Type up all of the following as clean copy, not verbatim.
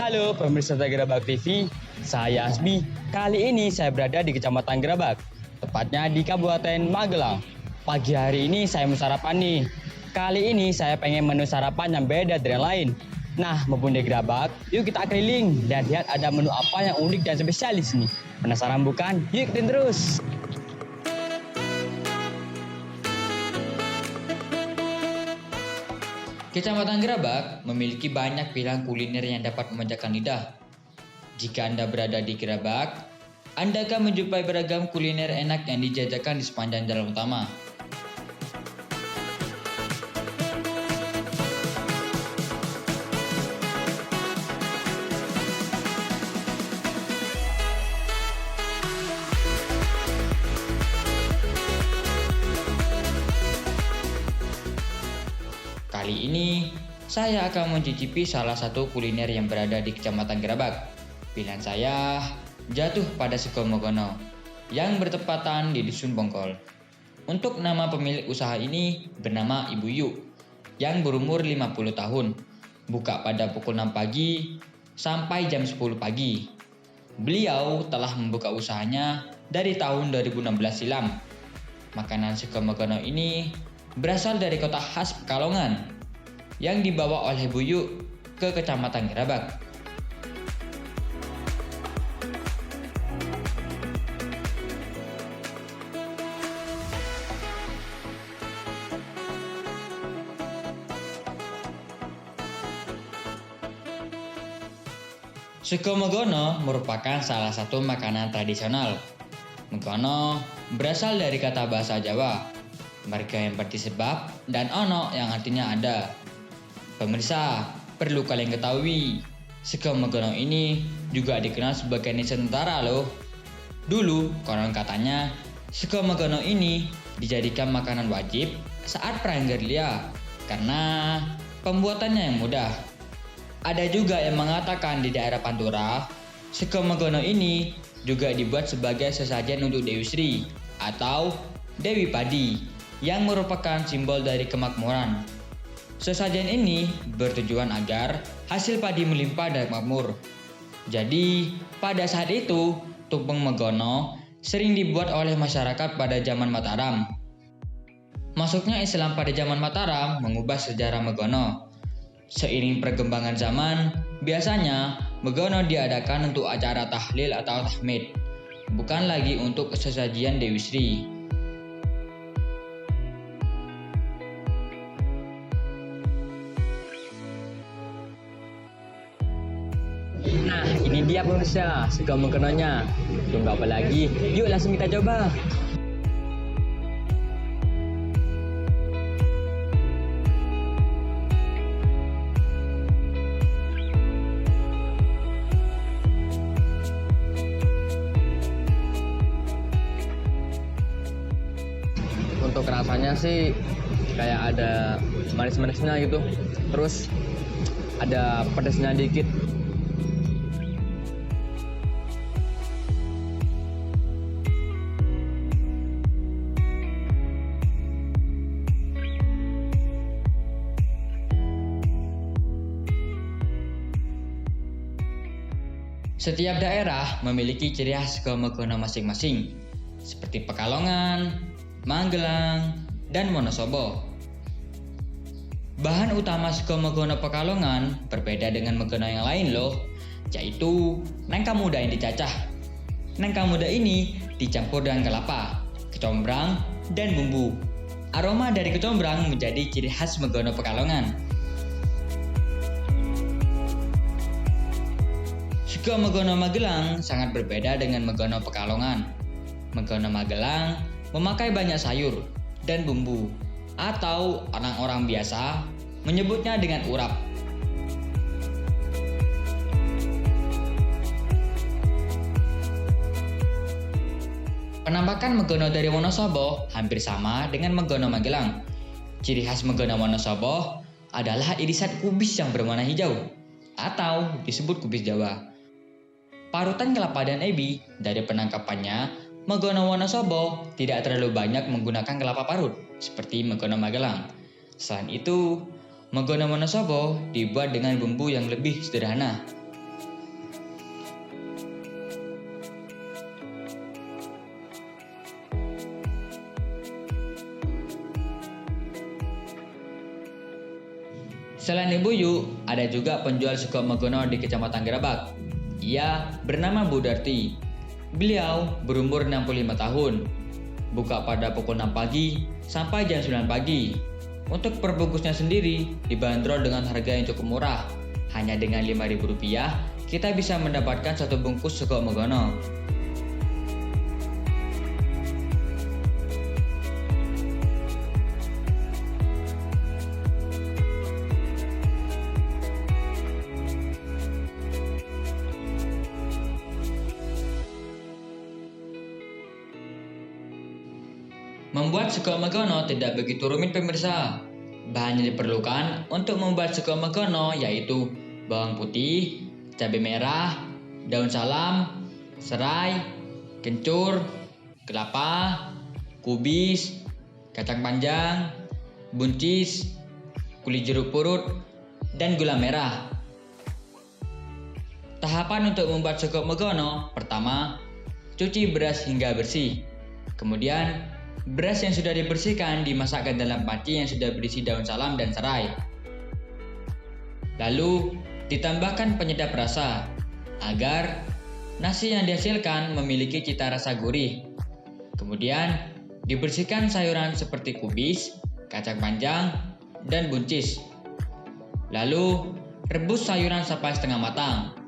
Halo pemirsa Gerabak TV, saya Asbi. Kali ini saya berada di Kecamatan Gerabak, tepatnya di Kabupaten Magelang. Pagi hari ini saya mau sarapan nih. Kali ini saya pengen menu sarapan yang beda dari yang lain. Nah, mumpung di Gerabak, yuk kita keliling dan lihat ada menu apa yang unik dan spesialis nih. Penasaran bukan? Yuk ikutin terus. Kecamatan Gerabak memiliki banyak pilihan kuliner yang dapat memanjakan lidah. Jika Anda berada di Gerabak, Anda akan menjumpai beragam kuliner enak yang dijajakan di sepanjang jalan utama. Kali ini, saya akan mencicipi salah satu kuliner yang berada di Kecamatan Gerabak. Pilihan saya jatuh pada sego Megono yang bertepatan di Dusun Bongkol. Untuk nama pemilik usaha ini bernama Ibu Yu yang berumur 50 tahun. Buka pada pukul 6 pagi sampai jam 10 pagi. Beliau telah membuka usahanya dari tahun 2016 silam. Makanan sego Megono ini berasal dari kota khas Pekalongan yang dibawa oleh Bu Yu ke Kecamatan Gerabak. Sego Megono merupakan salah satu makanan tradisional. Megono berasal dari kata bahasa Jawa, merga yang berarti sebab, dan ono yang artinya ada. Pemirsa, perlu kalian ketahui, sego Megono ini juga dikenal sebagai Nusantara loh. Dulu, konon katanya, sego Megono ini dijadikan makanan wajib saat perang gerilya karena pembuatannya yang mudah. Ada juga yang mengatakan di daerah Pantura, sego Megono ini juga dibuat sebagai sesajen untuk Dewi Sri atau Dewi Padi, yang merupakan simbol dari kemakmuran. Sesajen ini bertujuan agar hasil padi melimpah dan makmur. Jadi, pada saat itu, tumpeng Megono sering dibuat oleh masyarakat pada zaman Mataram. Masuknya Islam pada zaman Mataram mengubah sejarah Megono. Seiring perkembangan zaman, biasanya Megono diadakan untuk acara tahlil atau tahmid, bukan lagi untuk sesajian Dewi Sri. Nah, ini dia pemirsa, sego Megononya. Tunggu apa lagi? Yuk langsung kita coba. Untuk rasanya sih kayak ada manis-manisnya gitu. Terus ada pedasnya dikit. Setiap daerah memiliki ciri khas sego Megono masing-masing, seperti Pekalongan, Magelang, dan Wonosobo. Bahan utama sego Megono Pekalongan berbeda dengan Megono yang lain loh, yaitu nangka muda yang dicacah. Nangka muda ini dicampur dengan kelapa, kecombrang, dan bumbu. Aroma dari kecombrang menjadi ciri khas Megono Pekalongan. Sego Megono Magelang sangat berbeda dengan Megono Pekalongan. Megono Magelang memakai banyak sayur dan bumbu, atau orang-orang biasa menyebutnya dengan urap. Penampakan Megono dari Wonosobo hampir sama dengan Megono Magelang. Ciri khas Megono Wonosobo adalah irisan kubis yang berwarna hijau, atau disebut kubis Jawa. Parutan kelapa dan ebi dari penangkapannya, Megono Wonosobo tidak terlalu banyak menggunakan kelapa parut seperti Megono Magelang. Selain itu, Megono Wonosobo dibuat dengan bumbu yang lebih sederhana. Selain Ibu Yu, ada juga penjual sego megono di Kecamatan Gerabak. Ia bernama Bu Darti. Beliau berumur 65 tahun. Buka pada pukul 6 pagi sampai jam 9 pagi. Untuk per bungkusnya sendiri dibanderol dengan harga yang cukup murah. Hanya dengan Rp5.000 kita bisa mendapatkan satu bungkus sego megono. Membuat sego megono tidak begitu rumit pemirsa. Bahan yang diperlukan untuk membuat sego megono yaitu bawang putih, cabai merah, daun salam, serai, kencur, kelapa, kubis, kacang panjang, buncis, kulit jeruk purut, dan gula merah. Tahapan untuk membuat sego megono: pertama, cuci beras hingga bersih. Kemudian, beras yang sudah dibersihkan dimasak ke dalam panci yang sudah berisi daun salam dan serai. Lalu, ditambahkan penyedap rasa agar nasi yang dihasilkan memiliki cita rasa gurih. Kemudian, dibersihkan sayuran seperti kubis, kacang panjang, dan buncis. Lalu, rebus sayuran sampai setengah matang.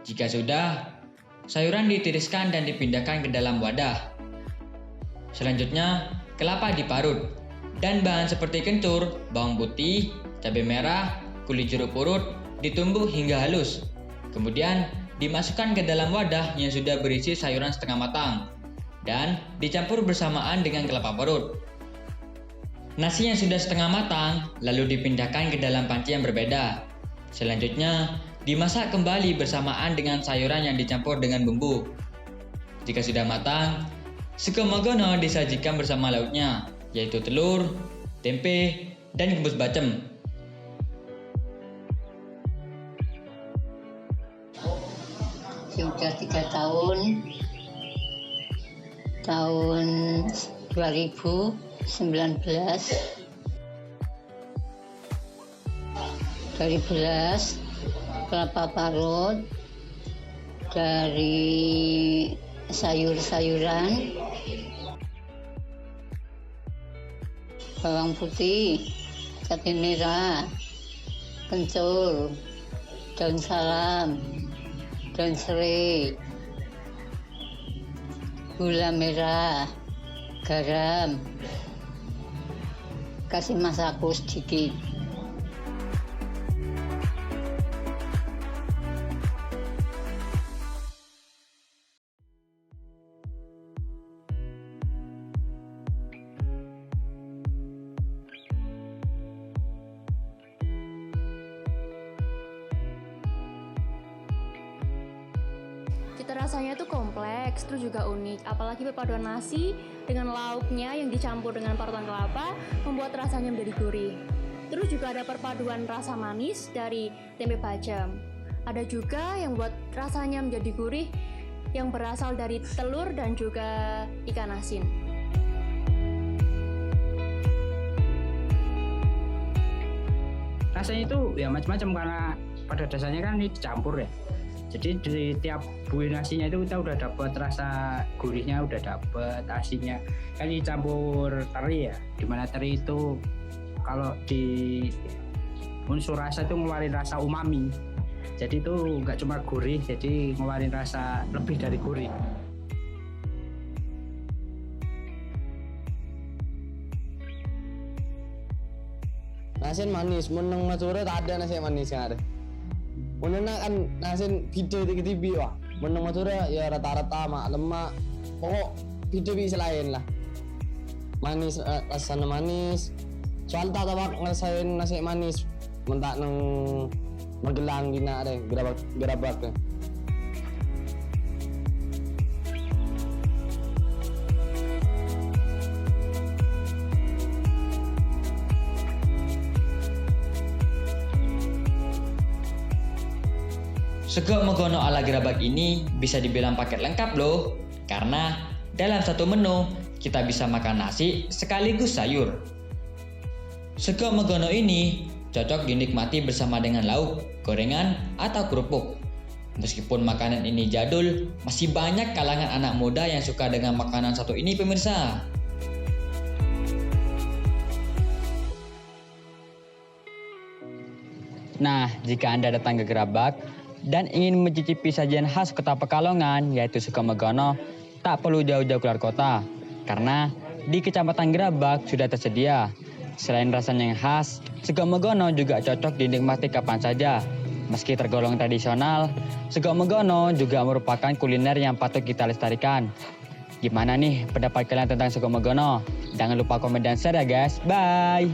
Jika sudah, sayuran ditiriskan dan dipindahkan ke dalam wadah. Selanjutnya, kelapa diparut, dan bahan seperti kencur, bawang putih, cabai merah, kulit jeruk purut ditumbuk hingga halus. Kemudian, dimasukkan ke dalam wadah yang sudah berisi sayuran setengah matang, dan dicampur bersamaan dengan kelapa parut. Nasi yang sudah setengah matang, lalu dipindahkan ke dalam panci yang berbeda. Selanjutnya, dimasak kembali bersamaan dengan sayuran yang dicampur dengan bumbu. Jika sudah matang, sego megono disajikan bersama lauknya, yaitu telur, tempe, dan gembus bacem. Sudah 3 tahun 2019 dari beras, kelapa parut, dari sayur-sayuran, bawang putih, cabai merah, kencur, daun salam, daun serai, gula merah, garam, kasih masako sedikit. Cita rasanya itu kompleks, terus juga unik. Apalagi perpaduan nasi dengan lauknya yang dicampur dengan parutan kelapa membuat rasanya menjadi gurih. Terus juga ada perpaduan rasa manis dari tempe bacem. Ada juga yang buat rasanya menjadi gurih yang berasal dari telur dan juga ikan asin. Rasanya itu ya macam-macam karena pada dasarnya kan ini dicampur ya. Jadi di tiap buih nasinya itu kita udah dapat rasa gurihnya, udah dapat asinnya. Kan dicampur teri ya, dimana teri itu kalau di unsur rasa itu ngeluarin rasa umami. Jadi itu nggak cuma gurih, jadi ngeluarin rasa lebih dari gurih. Nasi manis, meneng Madura tak ada nasi manis yang ada. Meneng kan nasi video di TV wah. Meneng Madura ya rata-rata mak lemak. Pokok video bisa lain lah. Manis, rasanya manis. Soal tak tahu ngerasain nasi manis. Mentak neng Magelang gina deh, gerabak. Sego megono ala Gerabak ini bisa dibilang paket lengkap loh, karena dalam satu menu kita bisa makan nasi sekaligus sayur. Sego megono ini cocok dinikmati bersama dengan lauk, gorengan, atau kerupuk. Meskipun makanan ini jadul, masih banyak kalangan anak muda yang suka dengan makanan satu ini pemirsa. Nah, jika Anda datang ke Gerabak dan ingin mencicipi sajian khas Kota Pekalongan yaitu sego megono, tak perlu jauh-jauh keluar kota karena di Kecamatan Gerabak sudah tersedia. Selain rasanya yang khas, sego megono juga cocok dinikmati kapan saja. Meski tergolong tradisional, sego megono juga merupakan kuliner yang patut kita lestarikan. Gimana nih pendapat kalian tentang sego megono? Jangan lupa komen dan share ya guys. Bye!